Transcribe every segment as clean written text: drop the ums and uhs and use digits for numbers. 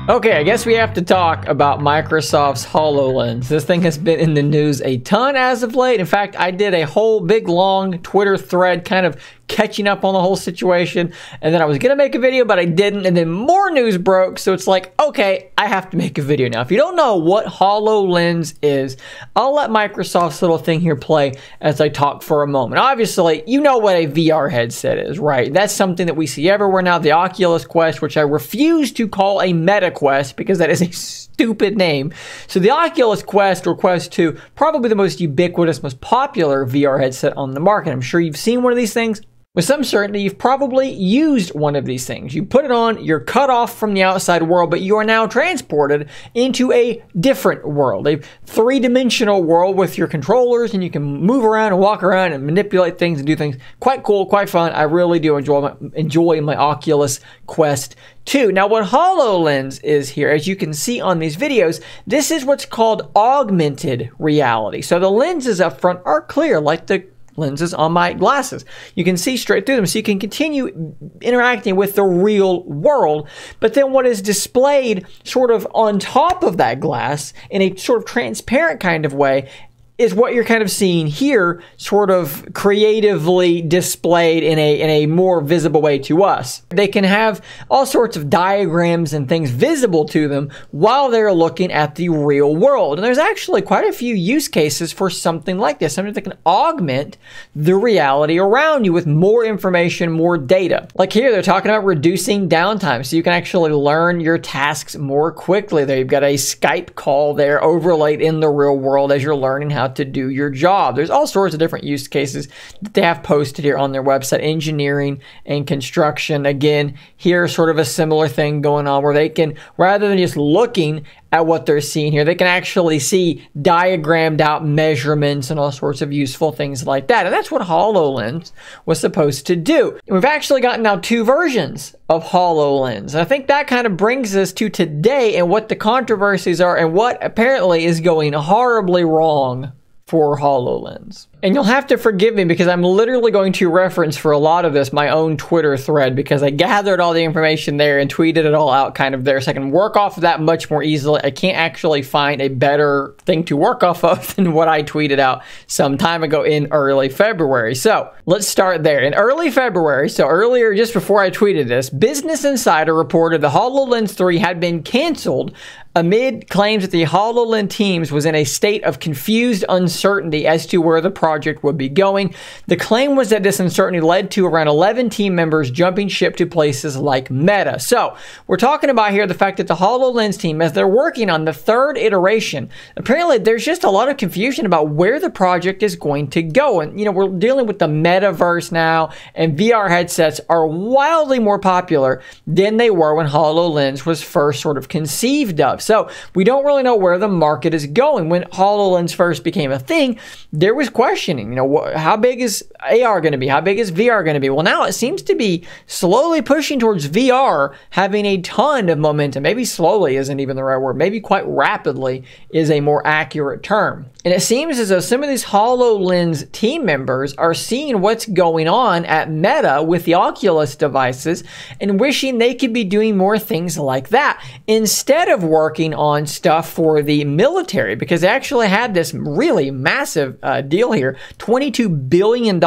Okay, I guess we have to talk about Microsoft's HoloLens. This thing has been in the news a ton as of late. In fact, I did a whole big long Twitter thread kind of catching up on the whole situation, and then I was gonna make a video, but I didn't, and then more news broke, so it's like, okay, I have to make a video now. If you don't know what HoloLens is, I'll let Microsoft's little thing here play as I talk for a moment. Obviously, you know what a VR headset is, right? That's something that we see everywhere now. The Oculus Quest, which I refuse to call a Meta Quest because that is a stupid name. So the Oculus Quest, or Quest 2, probably the most ubiquitous, most popular VR headset on the market. I'm sure you've seen one of these things. With some certainty, you've probably used one of these things. You put it on, you're cut off from the outside world, but you are now transported into a different world, a three-dimensional world with your controllers, and you can move around and walk around and manipulate things and do things. Quite cool, quite fun. I really do enjoy my Oculus Quest 2. Now, what HoloLens is here, as you can see on these videos, this is what's called augmented reality. So the lenses up front are clear, like the lenses on my glasses. You can see straight through them, so you can continue interacting with the real world. But then what is displayed sort of on top of that glass in a sort of transparent kind of way is what you're kind of seeing here, sort of creatively displayed in a more visible way to us. They can have all sorts of diagrams and things visible to them while they're looking at the real world. And there's actually quite a few use cases for something like this, something that can augment the reality around you with more information, more data. Like here, they're talking about reducing downtime, so you can actually learn your tasks more quickly. There, you've got a Skype call there overlaid in the real world as you're learning how to do your job. There's all sorts of different use cases that they have posted here on their website. Engineering and construction. Again, here's sort of a similar thing going on where they can, rather than just looking at what they're seeing here, they can actually see diagrammed out measurements and all sorts of useful things like that. And that's what HoloLens was supposed to do. And we've actually gotten now 2 versions of HoloLens. And I think that kind of brings us to today and what the controversies are and what apparently is going horribly wrong for HoloLens. And you'll have to forgive me because I'm literally going to reference for a lot of this my own Twitter thread, because I gathered all the information there and tweeted it all out kind of there, so I can work off of that much more easily. I can't actually find a better thing to work off of than what I tweeted out some time ago in early February. So let's start there. In early February, so earlier, just before I tweeted this, Business Insider reported the HoloLens 3 had been canceled amid claims that the HoloLens teams was in a state of confused uncertainty as to where the project would be going. The claim was that this uncertainty led to around 11 team members jumping ship to places like Meta. So we're talking about here the fact that the HoloLens team, as they're working on the 3rd iteration, apparently there's just a lot of confusion about where the project is going to go. And, you know, we're dealing with the metaverse now, and VR headsets are wildly more popular than they were when HoloLens was first sort of conceived of. So we don't really know where the market is going. When HoloLens first became a thing, there was questioning, you know, how big is AR going to be? How big is VR going to be? Well, now it seems to be slowly pushing towards VR having a ton of momentum. Maybe slowly isn't even the right word. Maybe quite rapidly is a more accurate term. And it seems as though some of these HoloLens team members are seeing what's going on at Meta with the Oculus devices and wishing they could be doing more things like that instead of working on stuff for the military, because they actually had this really massive deal here, $22 billion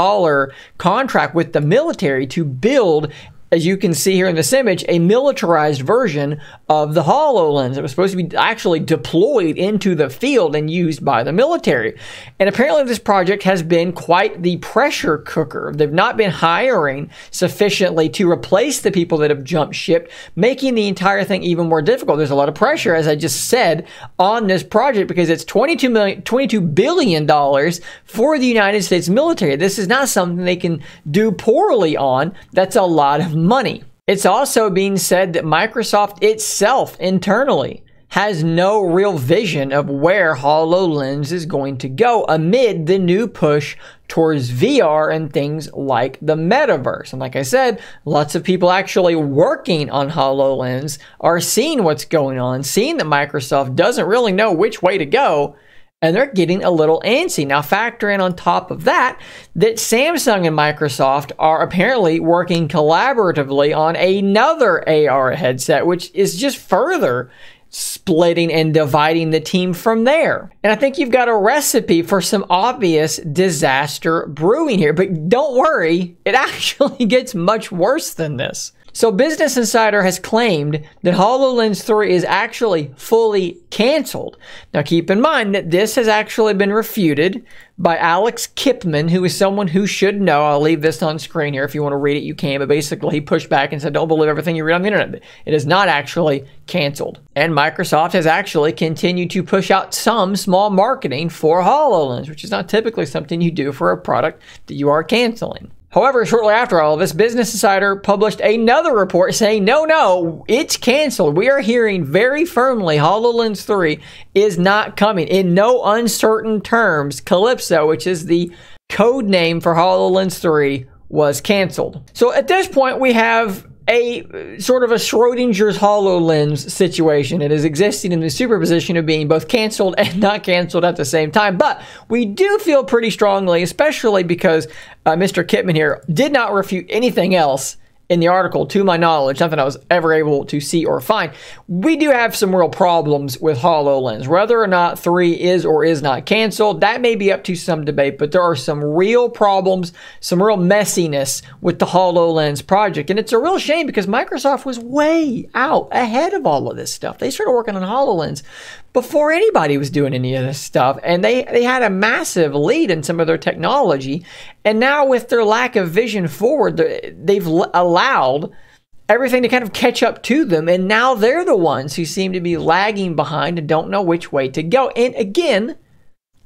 contract with the military to build, as you can see here in this image, a militarized version of the HoloLens. It was supposed to be actually deployed into the field and used by the military. And apparently this project has been quite the pressure cooker. They've not been hiring sufficiently to replace the people that have jumped ship, making the entire thing even more difficult. There's a lot of pressure, as I just said, on this project because it's $22 billion for the United States military. This is not something they can do poorly on. That's a lot of money. It's also being said that Microsoft itself internally has no real vision of where HoloLens is going to go amid the new push towards VR and things like the metaverse. And like I said, lots of people actually working on HoloLens are seeing what's going on, seeing that Microsoft doesn't really know which way to go, and they're getting a little antsy. Now factor in on top of that Samsung and Microsoft are apparently working collaboratively on another AR headset, which is just further splitting and dividing the team from there. And I think you've got a recipe for some obvious disaster brewing here. But don't worry, it actually gets much worse than this. So Business Insider has claimed that HoloLens 3 is actually fully canceled. Now keep in mind that this has actually been refuted by Alex Kipman, who is someone who should know. I'll leave this on screen here if you want to read it, you can. But basically he pushed back and said, don't believe everything you read on the internet. It is not actually canceled. And Microsoft has actually continued to push out some small marketing for HoloLens, which is not typically something you do for a product that you are canceling. However, shortly after all of this, Business Insider published another report saying, no, it's canceled. We are hearing very firmly HoloLens 3 is not coming. In no uncertain terms, Calypso, which is the code name for HoloLens 3, was canceled. So at this point, we have a sort of a Schrodinger's HoloLens situation. It is existing in the superposition of being both canceled and not canceled at the same time. But we do feel pretty strongly, especially because Mr. Kipman here did not refute anything else in the article, to my knowledge, not that I was ever able to see or find. We do have some real problems with HoloLens. Whether or not 3 is or is not canceled, that may be up to some debate, but there are some real problems, some real messiness with the HoloLens project. And it's a real shame because Microsoft was way out ahead of all of this stuff. They started working on HoloLens before anybody was doing any of this stuff. And they had a massive lead in some of their technology. And now with their lack of vision forward, they've allowed everything to kind of catch up to them. And now they're the ones who seem to be lagging behind and don't know which way to go. And again,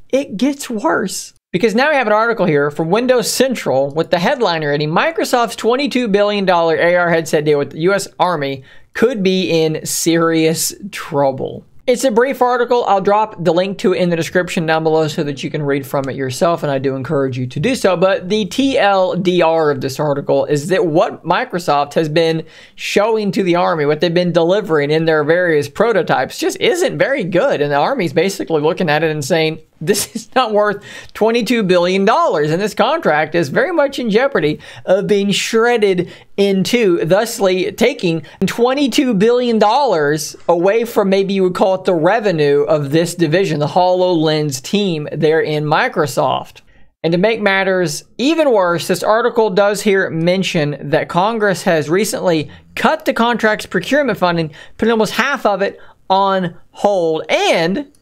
it gets worse. Because now we have an article here from Windows Central with the headline reading, Microsoft's $22 billion AR headset deal with the US Army could be in serious trouble. It's a brief article. I'll drop the link to it in the description down below so that you can read from it yourself, and I do encourage you to do so. But the TLDR of this article is that what Microsoft has been showing to the Army, what they've been delivering in their various prototypes, just isn't very good. And the Army's basically looking at it and saying, this is not worth $22 billion, and this contract is very much in jeopardy of being shredded in two, thusly taking $22 billion away from maybe you would call it the revenue of this division, the HoloLens team there in Microsoft. And to make matters even worse, this article does here mention that Congress has recently cut the contract's procurement funding, putting almost half of it on hold, and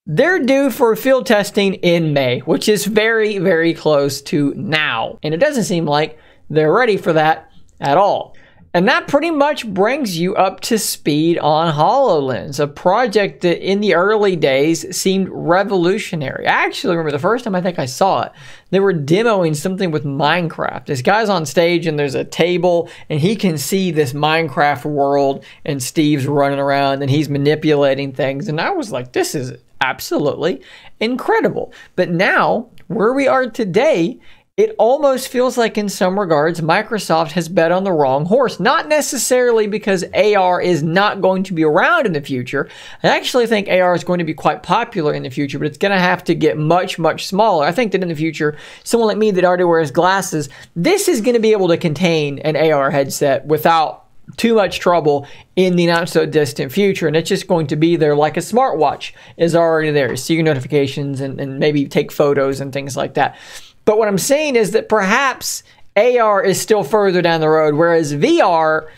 they're due for field testing in May, which is very, very close to now. And it doesn't seem like they're ready for that at all. And that pretty much brings you up to speed on HoloLens, a project that in the early days seemed revolutionary. I actually remember the first time I think I saw it, they were demoing something with Minecraft. This guy's on stage and there's a table and he can see this Minecraft world and Steve's running around and he's manipulating things. And I was like, this is absolutely incredible. But now, where we are today, it almost feels like in some regards, Microsoft has bet on the wrong horse. Not necessarily because AR is not going to be around in the future. I actually think AR is going to be quite popular in the future, but it's going to have to get much, much smaller. I think that in the future, someone like me that already wears glasses, this is going to be able to contain an AR headset without too much trouble in the not so distant future, and it's just going to be there like a smartwatch is already there. You see your notifications and maybe take photos and things like that. But what I'm saying is that perhaps AR is still further down the road, whereas VR,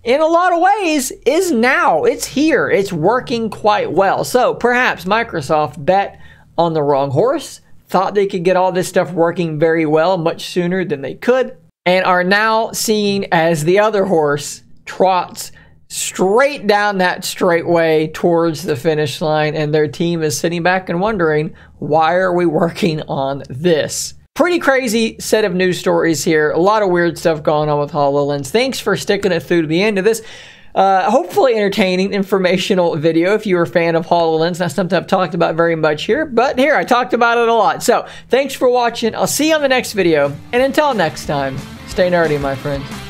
in a lot of ways, is now. It's here. It's working quite well. So perhaps Microsoft bet on the wrong horse, thought they could get all this stuff working very well much sooner than they could, and are now seeing as the other horse trots straight down that straightway towards the finish line, and their team is sitting back and wondering, why are we working on this? Pretty crazy set of news stories here. A lot of weird stuff going on with HoloLens. Thanks for sticking it through to the end of this. Hopefully entertaining, informational video. If you're a fan of HoloLens, that's something I've talked about very much here, but here, I talked about it a lot. So, thanks for watching. I'll see you on the next video, and until next time, stay nerdy, my friends.